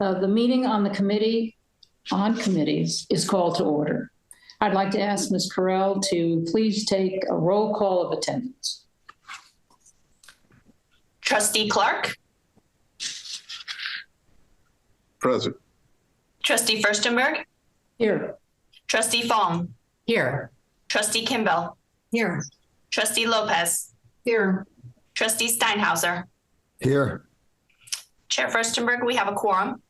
The meeting on the Committee on Committees is called to order. I'd like to ask Ms. Carell to please take a roll call of attendance. Trustee Clark. Present. Trustee Furstenberg. Here. Trustee Fong. Here. Trustee Kimball. Here. Trustee Lopez. Here. Trustee Steinhauser. Here. Chair Furstenberg, we have a quorum.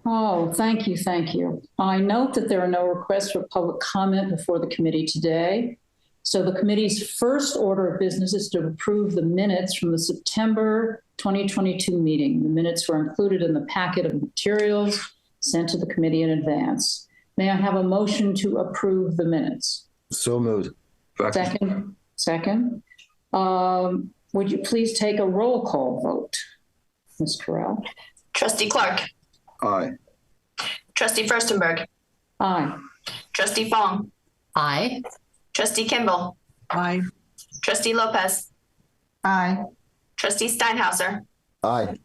Oh, thank you, thank you. I note that there are no requests for public comment before the committee today. So the committee's first order of business is to approve the minutes from the September 2022 meeting. The minutes were included in the packet of materials sent to the committee in advance. May I have a motion to approve the minutes? So moved. Second. Would you please take a roll call vote, Ms. Carell? Trustee Clark. Aye. Trustee Furstenberg. Aye. Trustee Fong. Aye. Trustee Kimball. Aye. Trustee Lopez. Aye. Trustee Steinhauser. Aye.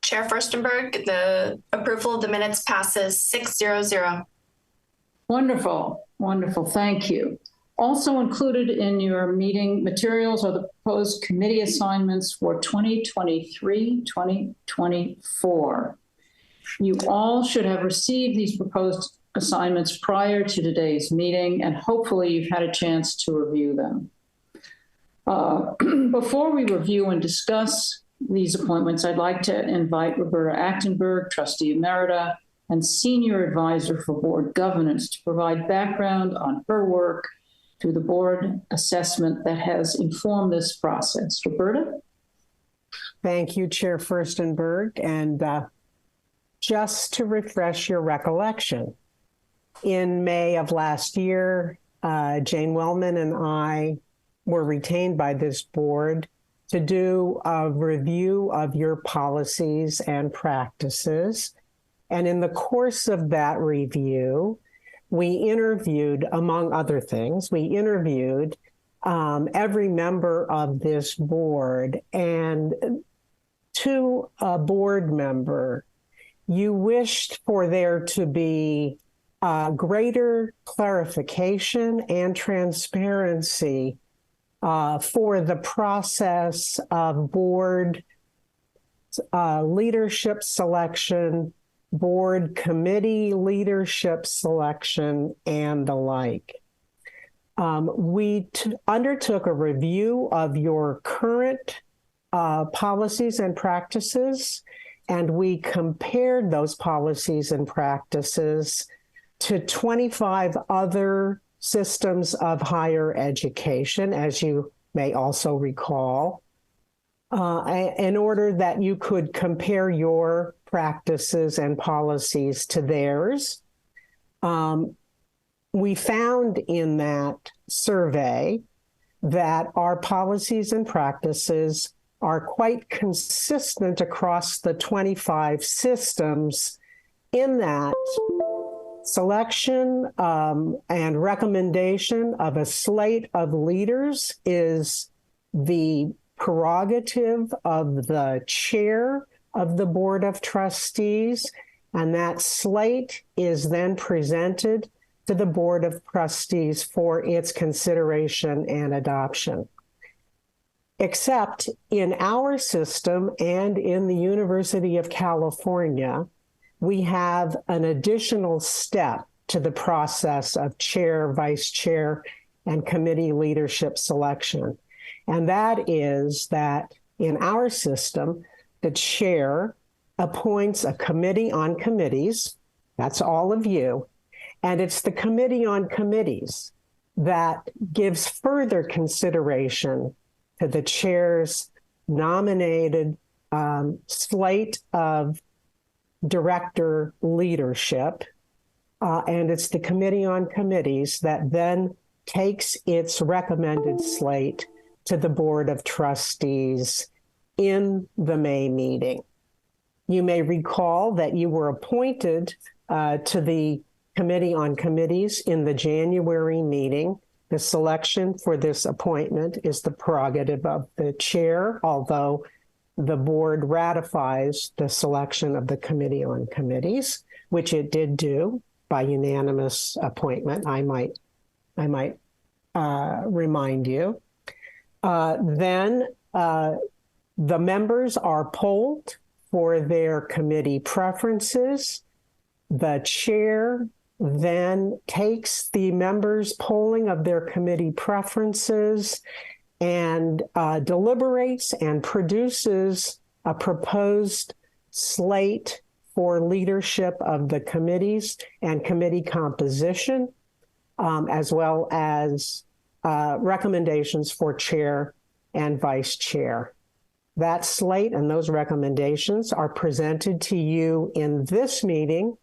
Chair Furstenberg, the approval of the minutes passes 6-0-0. Wonderful, wonderful, thank you. Also included in your meeting materials are the proposed committee assignments for 2023-2024. You all should have received these proposed assignments prior to today's meeting, and hopefully you've had a chance to review them. Before we review and discuss these appointments, I'd like to invite Roberta Achtenberg, Trustee Emerita, and Senior Advisor for Board Governance to provide background on her work through the board assessment that has informed this process. Roberta? Thank you, Chair Furstenberg. And just to refresh your recollection, in May of last year, Jane Wellman and I were retained by this board to do a review of your policies and practices. And in the course of that review, we interviewed, among other things, every member of this board. And to a board member, you wished for there to be greater clarification and transparency for the process of board leadership selection, board committee leadership selection, and the like. We undertook a review of your current policies and practices, and we compared those policies and practices to 25 other systems of higher education, as you may also recall, in order that you could compare your practices and policies to theirs. We found in that survey that our policies and practices are quite consistent across the 25 systems, in that selection and recommendation of a slate of leaders is the prerogative of the chair of the Board of Trustees, and that slate is then presented to the Board of Trustees for its consideration and adoption. Except in our system and in the University of California, we have an additional step to the process of chair, vice chair, and committee leadership selection. And that is that in our system, the chair appoints a committee on committees. That's all of you. And it's the committee on committees that gives further consideration to the chair's nominated slate of director leadership. And it's the committee on committees that then takes its recommended slate to the Board of Trustees in the May meeting. You may recall that you were appointed to the Committee on Committees in the January meeting. The selection for this appointment is the prerogative of the chair, although the board ratifies the selection of the Committee on Committees, which it did do by unanimous appointment. I might remind you. Then the members are polled for their committee preferences. The chair then takes the members' polling of their committee preferences and deliberates and produces a proposed slate for leadership of the committees and committee composition, as well as recommendations for chair and vice chair. That slate and those recommendations are presented to you in this meeting.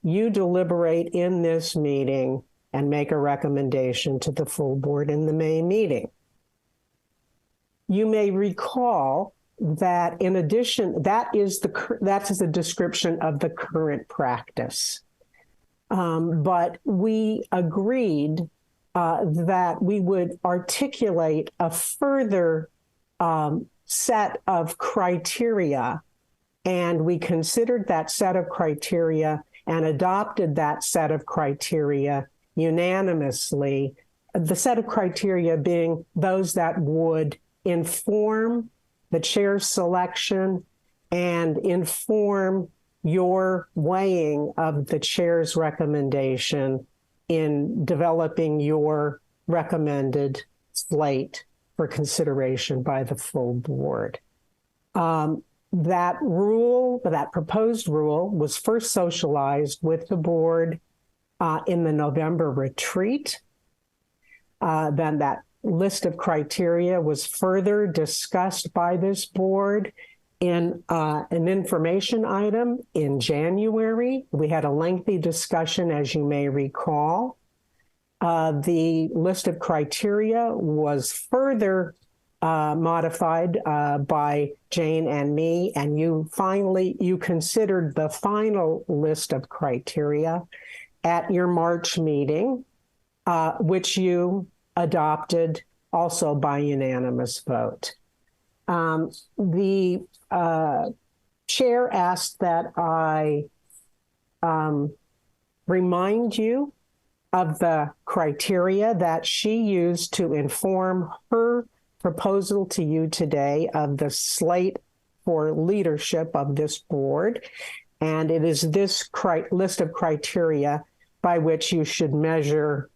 You deliberate in this meeting and make a recommendation to the full board in the May meeting. You may recall that in addition, that is a description of the current practice. But we agreed that we would articulate a further set of criteria, and we considered that set of criteria and adopted that set of criteria unanimously, the set of criteria being those that would inform the chair's selection and inform your weighing of the chair's recommendation in developing your recommended slate for consideration by the full board. That proposed rule was first socialized with the board in the November retreat. Then that list of criteria was further discussed by this board in an information item in January. We had a lengthy discussion, as you may recall. The list of criteria was further modified by Jane and me, and you considered the final list of criteria at your March meeting, which you adopted also by unanimous vote. The chair asked that I remind you of the criteria that she used to inform her proposal to you today of the slate for leadership of this board. And it is this list of criteria by which you should measure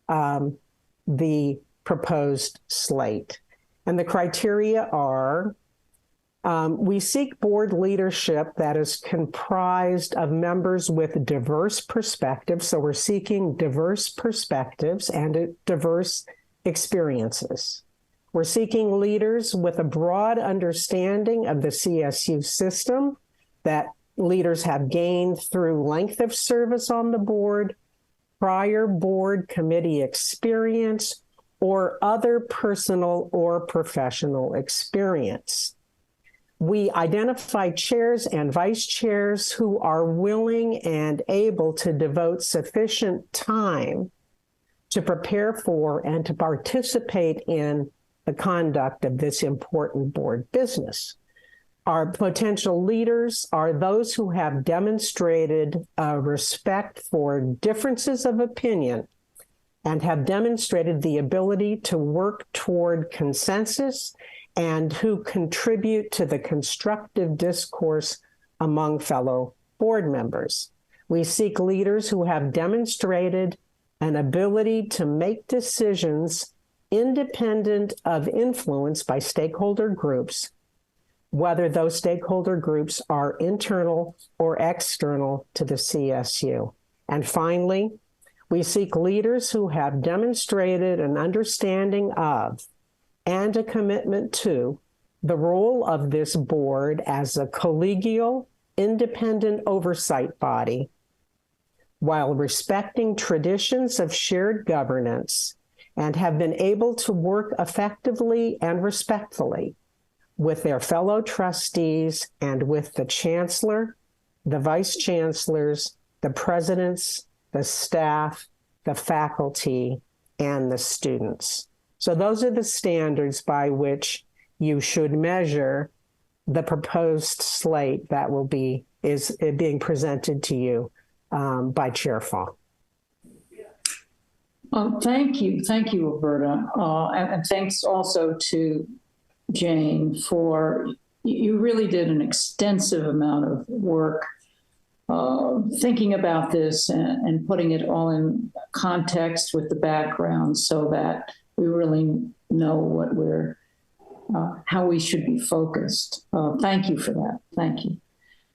the proposed slate. And the criteria are, we seek board leadership that is comprised of members with diverse perspectives. So we're seeking diverse perspectives and diverse experiences. We're seeking leaders with a broad understanding of the CSU system that leaders have gained through length of service on the board, prior board committee experience, or other personal or professional experience. We identify chairs and vice chairs who are willing and able to devote sufficient time to prepare for and to participate in the conduct of this important board business. Our potential leaders are those who have demonstrated respect for differences of opinion and have demonstrated the ability to work toward consensus and who contribute to the constructive discourse among fellow board members. We seek leaders who have demonstrated an ability to make decisions independent of influence by stakeholder groups, whether those stakeholder groups are internal or external to the CSU. And finally, we seek leaders who have demonstrated an understanding of and a commitment to the role of this board as a collegial, independent oversight body, while respecting traditions of shared governance, and have been able to work effectively and respectfully with their fellow trustees and with the chancellor, the vice chancellors, the presidents, the staff, the faculty, and the students. So those are the standards by which you should measure the proposed slate that is being presented to you by Chair Fong. Thank you, Roberta, and thanks also to Jane for, you really did an extensive amount of work thinking about this and putting it all in context with the background so that we really know what how we should be focused. Thank you for that. Thank you.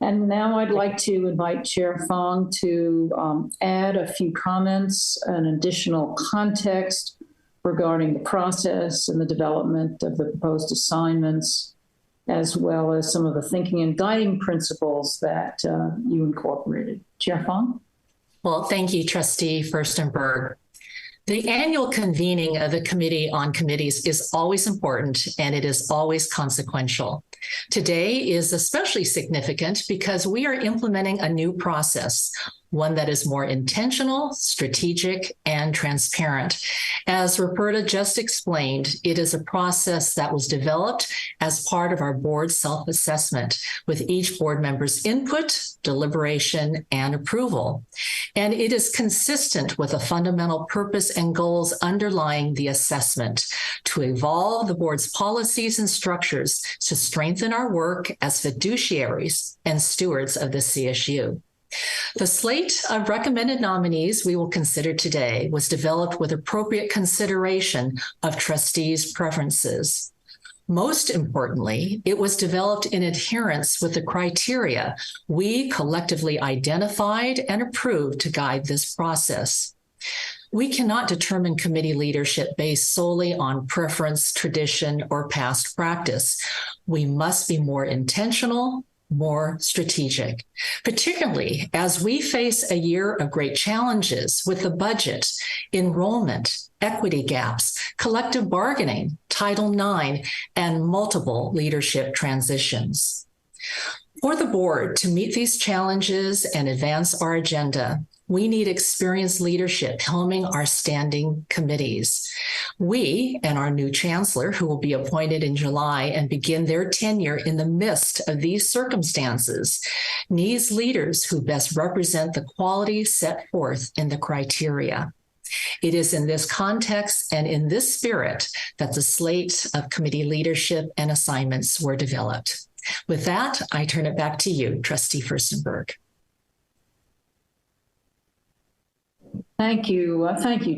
And now I'd like to invite Chair Fong to add a few comments and additional context regarding the process and the development of the proposed assignments, as well as some of the thinking and guiding principles that you incorporated. Chair Fong? Well, thank you, Trustee Furstenberg. The annual convening of the Committee on Committees is always important, and it is always consequential. Today is especially significant because we are implementing a new process, one that is more intentional, strategic, and transparent. As Roberta just explained, it is a process that was developed as part of our board self-assessment, with each board member's input, deliberation, and approval. And it is consistent with the fundamental purpose and goals underlying the assessment: to evolve the board's policies and structures to strengthen our work as fiduciaries and stewards of the CSU. The slate of recommended nominees we will consider today was developed with appropriate consideration of trustees' preferences. Most importantly, it was developed in adherence with the criteria we collectively identified and approved to guide this process. We cannot determine committee leadership based solely on preference, tradition, or past practice. We must be more intentional, more strategic, particularly as we face a year of great challenges with the budget, enrollment, equity gaps, collective bargaining, Title IX, and multiple leadership transitions. For the board to meet these challenges and advance our agenda, we need experienced leadership helming our standing committees. We and our new chancellor, who will be appointed in July and begin their tenure in the midst of these circumstances, needs leaders who best represent the qualities set forth in the criteria. It is in this context and in this spirit that the slate of committee leadership and assignments were developed. With that, I turn it back to you, Trustee Furstenberg. Thank you,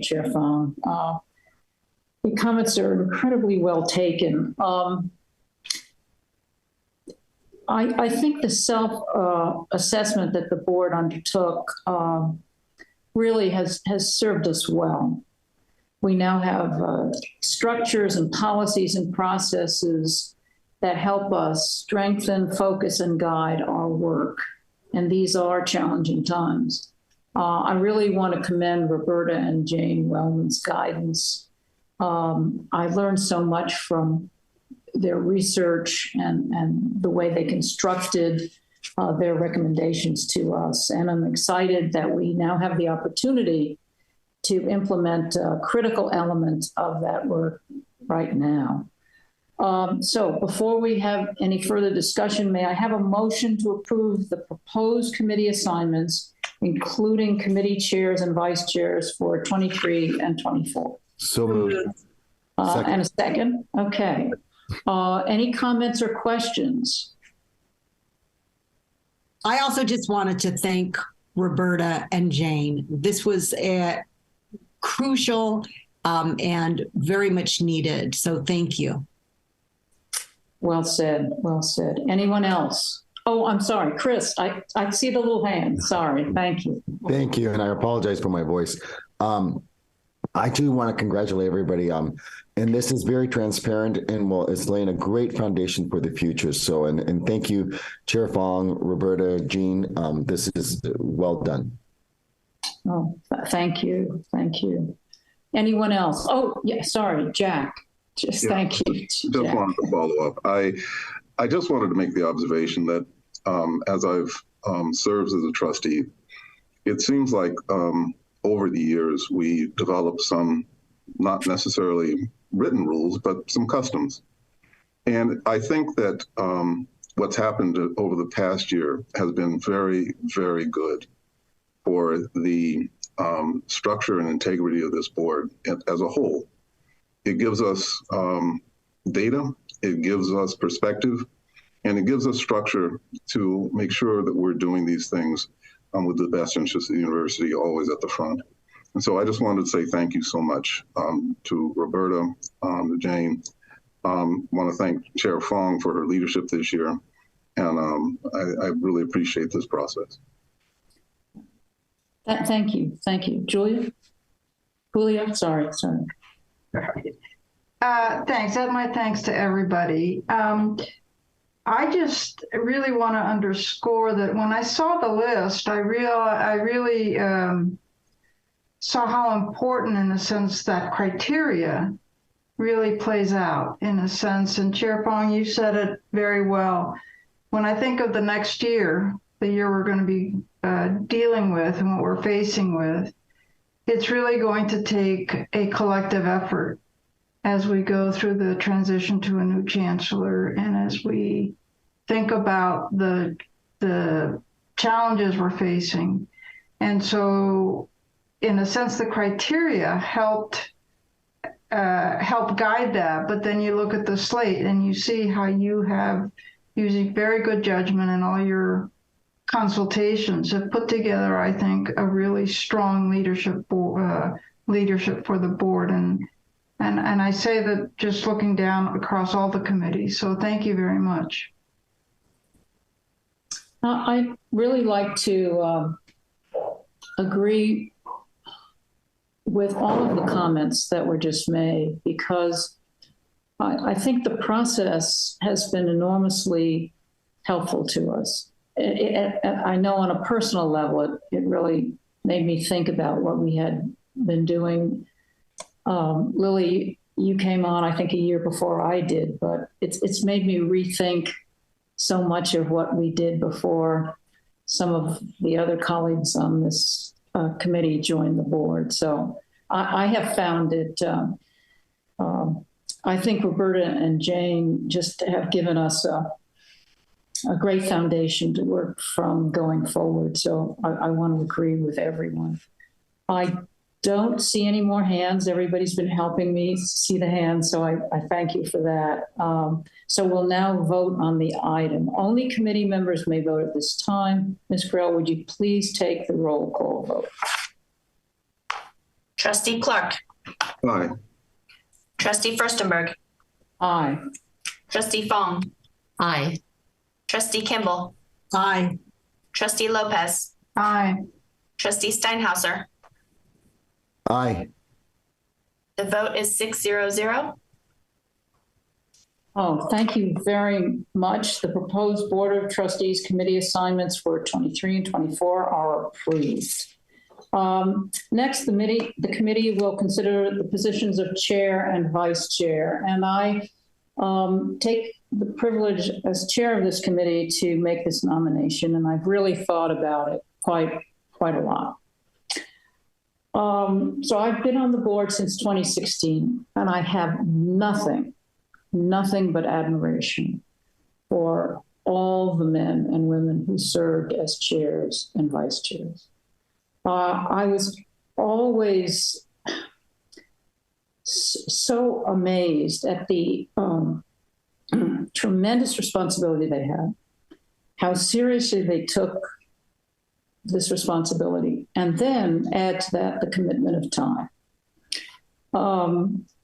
Chair Fong. The comments are incredibly well taken. I think the self-assessment that the board undertook really has served us well. We now have structures and policies and processes that help us strengthen, focus, and guide our work. And these are challenging times. I really want to commend Roberta and Jane Wellman's guidance. I learned so much from their research and the way they constructed their recommendations to us. And I'm excited that we now have the opportunity to implement a critical element of that work right now. So before we have any further discussion, may I have a motion to approve the proposed committee assignments, including committee chairs and vice chairs for 23 and 24? So moved. And a second? Okay. Any comments or questions? I also just wanted to thank Roberta and Jane. This was crucial and very much needed. So thank you. Well said. Well said. Anyone else? Oh, I'm sorry, Chris. I see the little hand. Sorry. Thank you. Thank you. And I apologize for my voice. I do want to congratulate everybody. And this is very transparent and it's laying a great foundation for the future. So, and thank you, Chair Fong, Roberta, Jean. This is well done. Oh, thank you. Thank you. Anyone else? Oh, yeah, sorry, Jack. Thank you. Just wanted to follow up. I just wanted to make the observation that as I've served as a trustee, it seems like over the years we developed some not necessarily written rules, but some customs. And I think that what's happened over the past year has been very, very good for the structure and integrity of this board as a whole. It gives us data, it gives us perspective, and it gives us structure to make sure that we're doing these things with the best interest of the university always at the front. And so I just wanted to say thank you so much to Roberta, to Jane. Want to thank Chair Fong for her leadership this year. And I really appreciate this process. Thank you. Thank you. Julia? Sorry. Thanks. That's my thanks to everybody. I just really want to underscore that when I saw the list, I really saw how important, in a sense, that criteria really plays out, in a sense. And Chair Fong, you said it very well. When I think of the next year, the year we're going to be dealing with and what we're facing with, it's really going to take a collective effort as we go through the transition to a new chancellor and as we think about the challenges we're facing. And so, in a sense, the criteria help guide that. But then you look at the slate and you see how you have, using very good judgment and all your consultations, have put together, I think, a really strong leadership for the board. And I say that just looking down across all the committees. So thank you very much. I'd really like to agree with all of the comments that were just made, because I think the process has been enormously helpful to us. I know on a personal level, it really made me think about what we had been doing. Lily, you came on, I think, a year before I did, but it's made me rethink so much of what we did before some of the other colleagues on this committee joined the board. So I have found it, I think Roberta and Jane just have given us a great foundation to work from going forward. So I want to agree with everyone. I don't see any more hands. Everybody's been helping me see the hands, so I thank you for that. So we'll now vote on the item. Only committee members may vote at this time. Ms. Creel, would you please take the roll call vote? Trustee Clark. Aye. Trustee Furstenberg. Aye. Trustee Fong. Aye. Trustee Kimball. Aye. Trustee Lopez. Aye. Trustee Steinhauser. Aye. The vote is 6-0-0. Oh, thank you very much. The proposed Board of Trustees committee assignments for 23 and 24 are approved. Next, the committee will consider the positions of chair and vice chair. And I take the privilege as chair of this committee to make this nomination. And I've really thought about it quite a lot. So I've been on the board since 2016, and I have nothing but admiration for all the men and women who served as chairs and vice chairs. I was always so amazed at the tremendous responsibility they had, how seriously they took this responsibility, and then add to that the commitment of time.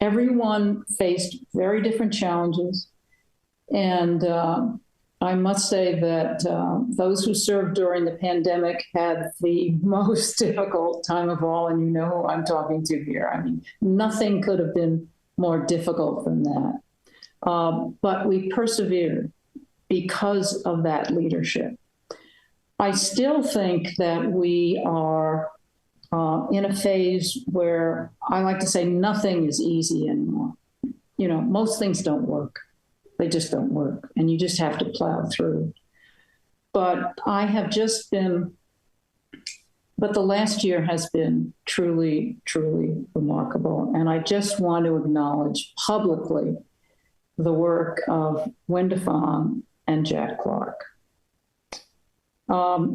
Everyone faced very different challenges, and I must say that those who served during the pandemic had the most difficult time of all, and you know who I'm talking to here. I mean, nothing could have been more difficult than that. But we persevered because of that leadership. I still think that we are in a phase where I like to say nothing is easy anymore. You know, most things don't work. They just don't work, and you just have to plow through. But the last year has been truly, truly remarkable. And I just want to acknowledge publicly the work of Wenda Fong and Jack Clark.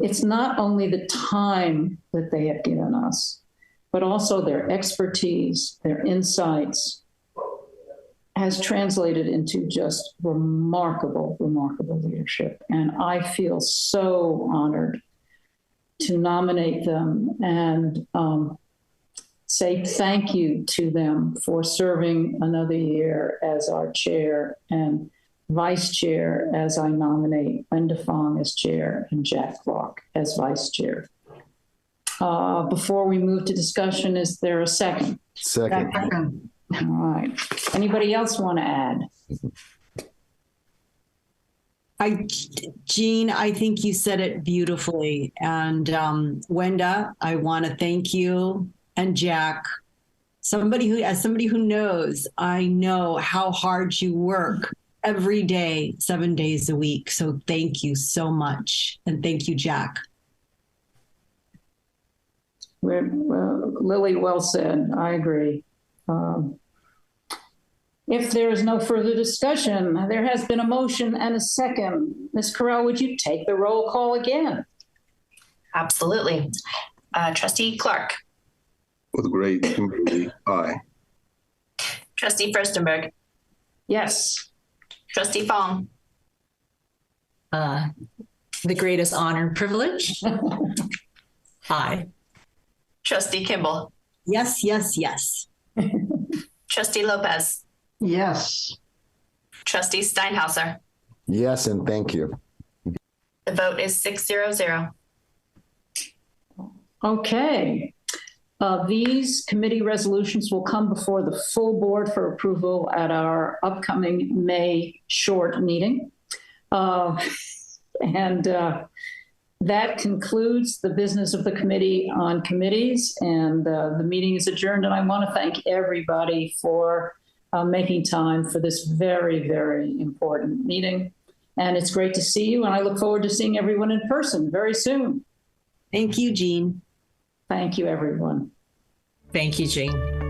It's not only the time that they have given us, but also their expertise, their insights has translated into just remarkable, remarkable leadership. And I feel so honored to nominate them and say thank you to them for serving another year as our chair and vice chair, as I nominate Linda Fong as chair and Jack Clark as vice chair. Before we move to discussion, is there a second? Second. Second. All right. Anybody else want to add? Jean, I think you said it beautifully. And Wenda, I want to thank you, and Jack, as somebody who knows, I know how hard you work every day, 7 days a week. So thank you so much. And thank you, Jack. Lily, well said. I agree. If there is no further discussion, there has been a motion and a second. Ms. Corral, would you take the roll call again? Absolutely. Trustee Clark, With great humility, aye. Trustee Furstenberg, Yes. Trustee Fong, The greatest honor and privilege. Aye. Trustee Kimball, Yes, yes, yes. Trustee Lopez, Yes. Trustee Steinhauser. Yes, and thank you. The vote is 6-0-0. Okay. These committee resolutions will come before the full board for approval at our upcoming May short meeting. That concludes the business of the Committee on Committees, and the meeting is adjourned. And I want to thank everybody for making time for this very, very important meeting. And it's great to see you, and I look forward to seeing everyone in person very soon. Thank you, Jean. Thank you, everyone. Thank you, Jean.